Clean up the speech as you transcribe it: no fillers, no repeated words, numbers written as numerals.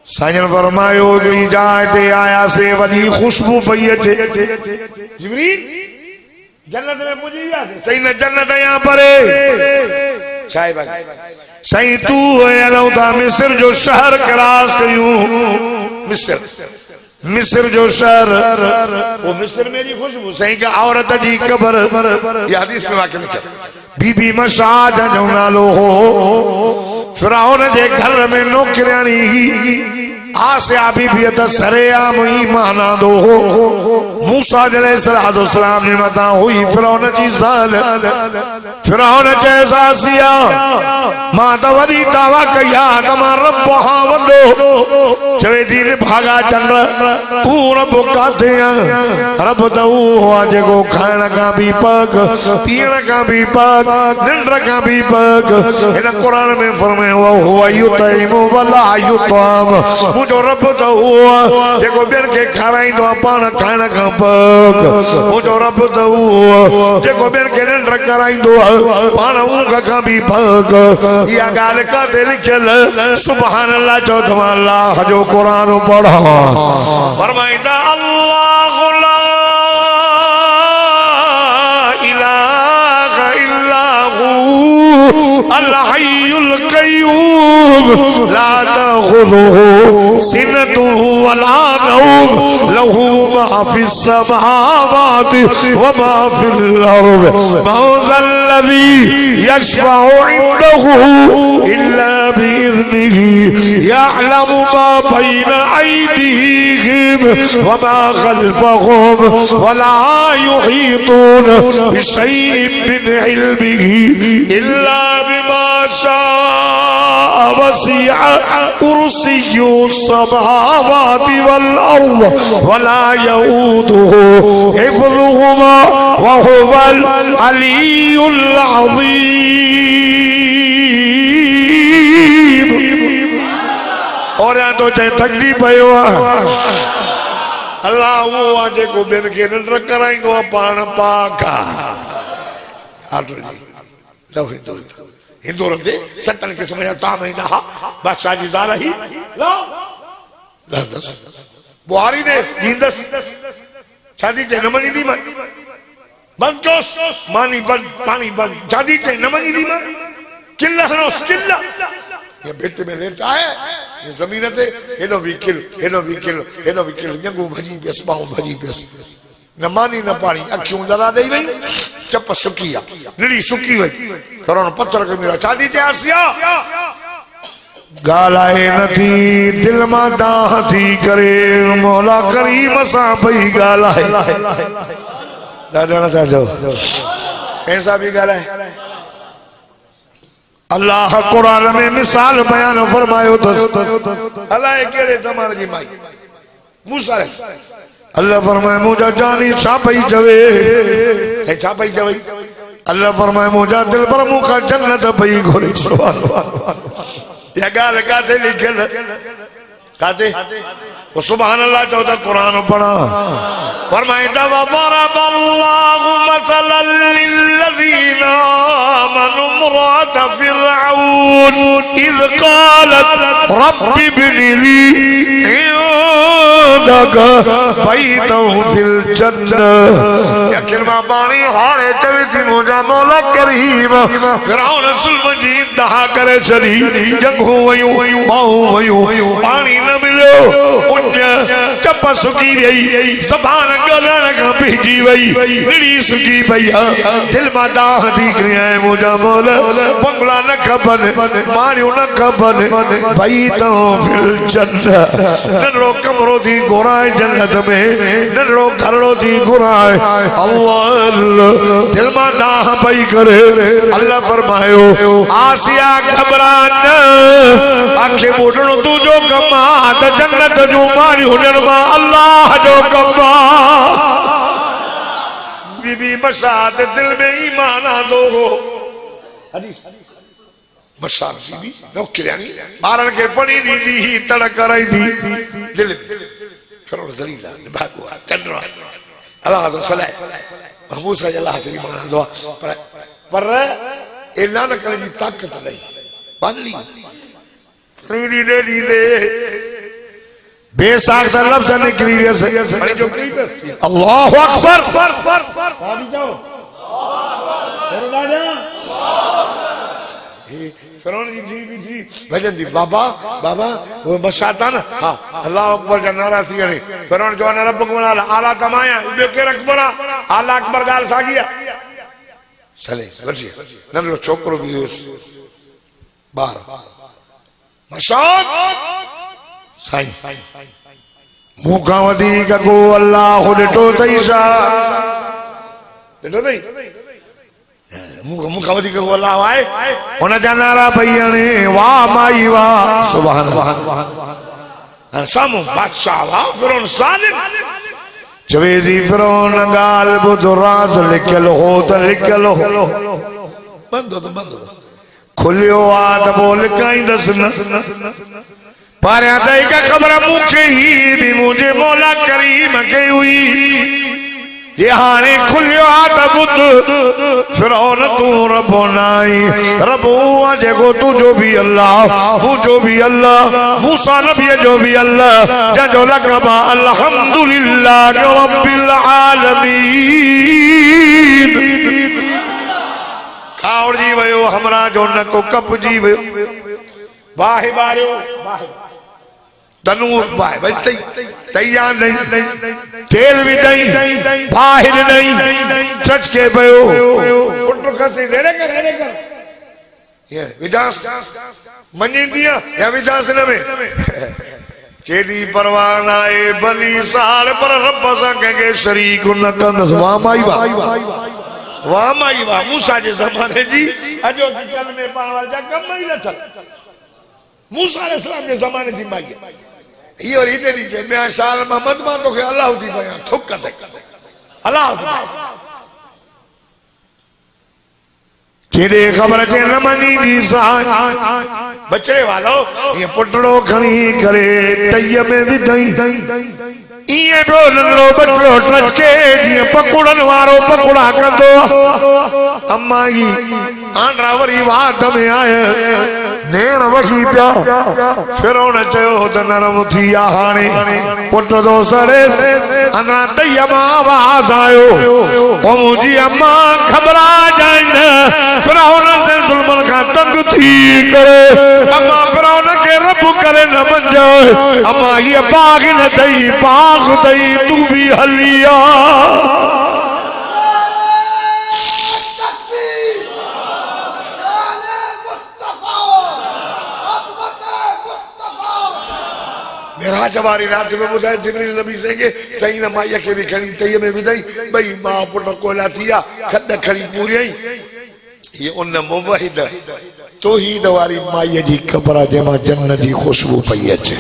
साईं फरमायो हिकिड़ी जाइ ते आयासीं वॾी खुशबू पई अचे जिब्रील जन्नत में पुॼी वियासीं सही न जन्नत या परे छाए भाई सही तू हलऊं था मिस्र जो शहर क्रॉस कयूं मिस्र जो शहर वो मिस्र में जी खुशबू सही का औरत जी कब्र ये हदीस में वाक़या लिखिया बीबी मशाज जो नालो हो फिरौन जे घर में नौकरानी आसिया बीबी त सरेआम ईमान आंदो हो मूसा अलैहिस्सलाम ने मता हुई फिरौन जी ज़ाल फिरौन जैसा आसिया मां त वडी दावा कया त मां रब हां वडो चवे दी भागा चंड तू रब काथे रब त वो जेको खाइण का भी पग पीण का भी पग निंड का भी पग इन कुरान में फरमायो हुवा युतइमु वला युतम मुझो रब तो हुआ जेको ॿियनि खे खाराईंदो आहे पाण खाइण खां पग मुझो रब तो हुआ जेको ॿियनि खे निंड कराईंदो आहे पाण ऊंघ खां बि पग इहा ॻाल्हि काथे लिखियल सुभान अल्लाह चओ तव्हां अल्लाह जो क़ुरान पढ़ो फरमाईंदा अल्लाहु ला इलाहा इल्ला हू अल हय्युल क़य्यूम ला तख़ुज़ुहु सिनतु वला नौम लहू मा फिस समावाति व मा फिल अर्द मौज़ल्लज़ी यशफ़उ इंदहु इल्ला बिइज़्निही यअलमु मा बैन अयदीहिम व मा खल्फहुम वला युहीतून बिशैइन मिन इल्मिही इल्ला बिमा शाअ वसिअ कुर्सिय्यु समावाति वल अर्द वला यऊदुहु हिफ्ज़ुहुमा व हुवल अलियुल अज़ीम। और तो चाहे थकजी पयो अल्लाह वो आ जेको ॿियनि खे निंड कराईंदो आहे पाण पाक हिंदू रंदे सतन किस्म जा ताम ईंदा हा बादशाह जी ज़ाल ही बुहारी ने ॾींदसि शादी चई न मञींदी मां बंदि कयोसि मानी बंदि पाणी बंदि शादी चई न मञींदी मां किल हणोसि किल ये भित में लेट आए ये जमीन ते हेॾो बि किल हेॾो बि किल हेॾो बि किल ॼंगूं भॼी पियसि ॿाहूं भॼी पियसि न मानी न पाणी अखियूं लड़ा ॾेई वई चप सुकी आहे निड़ी सुकी वई फिरौन पत्थर खे मेरा शादी चई आसिया ॻाल्हाए नथी दिल मां दाह थी करे मौला करीम सां पई ॻाल्हाए ॾाढा नथा चओ कंहिंसां बि ॻाल्हाए अल्लाह कुरान में मिसाल बयान फरमायो अलाए कहिड़े ज़माने जी माई मूसा अल्लाह फरमाए मुझा जानी छा पई चवे छा पई चवे अल्लाह फरमाए मुझा दिल पर मुखा जन्नत पई घुरे या ॻाल्हि काथे लिखियल काथे वो सुभान अल्लाह चओ त कुरान पढ़ा फरमाईंदा वज़रबल्लाहु मसलन लिल्लज़ीना आमनू इम्राअत फिरऔन इज़ क़ालत रब्बि इब्नि ली इंदक बैतन फिल जन्नह यकीन मां पाणी हाणे चवे थी मुंहिंजा मौला करीम फिरऔन ज़ुल्म जी इंतहा करे छॾी जंगूं वयूं ॿाहूं वयूं पाणी न मिलियो चप सुकी वई ज़बान ॻाल्हाइण खां पइजी वई निड़ी सुकी पई दिल मां दाह थी करे मुंहिंजा मौला बंगला न खपनि मारियूं न खपनि भई तो फिल जन्नत नंढड़ो कमरो थी घुराए जन्नत में नंढड़ो घरड़ो थी घुराए अल्लाह दिल मां दाह पई करे अल्लाह फरमायो आसिया घबरा न आखे ॿुधणो तुंहिंजो कमु आहे त जन्नत जूं मारियूं हुननि मां अल्लाह जो कमु आहे बीबी मशाद दिल में ईमान आंदो हो मशाद बीबी नौकरानी ॿारनि खे पढ़ी ॾींदी ही तड़ कराईंदी दिल में फिरौन ज़लील भागो चंद्र अल्लाह तो सलाह मूसा जे अल्लाह ते ईमान आंदो पर ऐलान करण जी ताक़त नहीं बांधली बेसाख्ता लफ्ज़ निकली वैसे अल्लाहु अकबर फिरौन जी भी थी भजन दी बाबा बाबा वो बसाता ना हाँ अल्लाह अकबर जा नारा थी हणे फिरौन जो न रब को आला कमाया बे के अकबर आला अकबर गाल सागिया चले बची नंढो छोकरो भी बार मशाद साईं मुखा वधीक को अल्लाह ॾिठो अथई छा ॾिठो अथई मुखा वधीक को अल्लाह आहे हुन जा नारा पई हणे वाह माई वाह सुभान अल्लाह साम्हूं बादशाह वाह फिरौन सालिम चवे जी फिरौन ॻाल्हि ॿुध राज़ लिखियल हो त लिखियल हो बंदि हो त बंदि हो खुलियो आहे त पोइ लिकाईंदसि न पर का खबर मुखे ही भी मुझे मौला करीम के हुई ये हाने खुलियो आत बुद्ध फिरौन तू रबो नाई रबो जेको तू जो भी अल्लाह वो जो भी अल्लाह मूसा नबी जो भी अल्लाह जो लकबा अल्हम्दुलिल्लाह रब्बिल आलमीन खाउर जी वयो हमरा जो न को कप जी वयो वाहे बारियो वाहे तनूर भाई भाई तैयार नहीं तेल भी नहीं बाहर नहीं टच के भयो पुट कसे देने कर ये विजास मनी दिया या विजास न में चेदी परवाना ए बली साल पर रब सा के शरीक न कंदस वाह माई वाह मूसा जे ज़माने जी अजो की कल में पाण वाला जा कम ही न थल मूसा अलैहि सलाम जे ज़माने जी माई ये और इधर नीचे मैं साल मोहम्मद मान तो के अल्लाह दी बयान थुक दे अल्लाह तेरे खबर चे न मनी दी सा बचड़े वालो ये पुटड़ो खणी करे तय में विधई ये बो नंढो बचड़ो टच के जी पकड़न वारो पकड़ा कंदो अम्मा ही आंड्रा वरी वाद में आए नेण वही पिया फिरौन चयो त नरम थिया हाणे पुट दो सड़े अना तय मां आवाज आयो ओ मुंहिंजी अम्मा घबरा जाइन फिरौन से जुल्मन का तंग थी करे अम्मा फिरौन के रब करे न मंजो अम्मा ये बाग न दई बाग दई तू भी हलिया राज वारी रात में बुधाए जिब्रील नबी से के सही न माईया के भी खड़ी तई में विदई भई मां पुट कोला थिया खड खड़ी पूरी ये उन मुवहिद तौहीद वारी माईया जी कब्र जे मां जन्नत जी खुशबू पई अचे।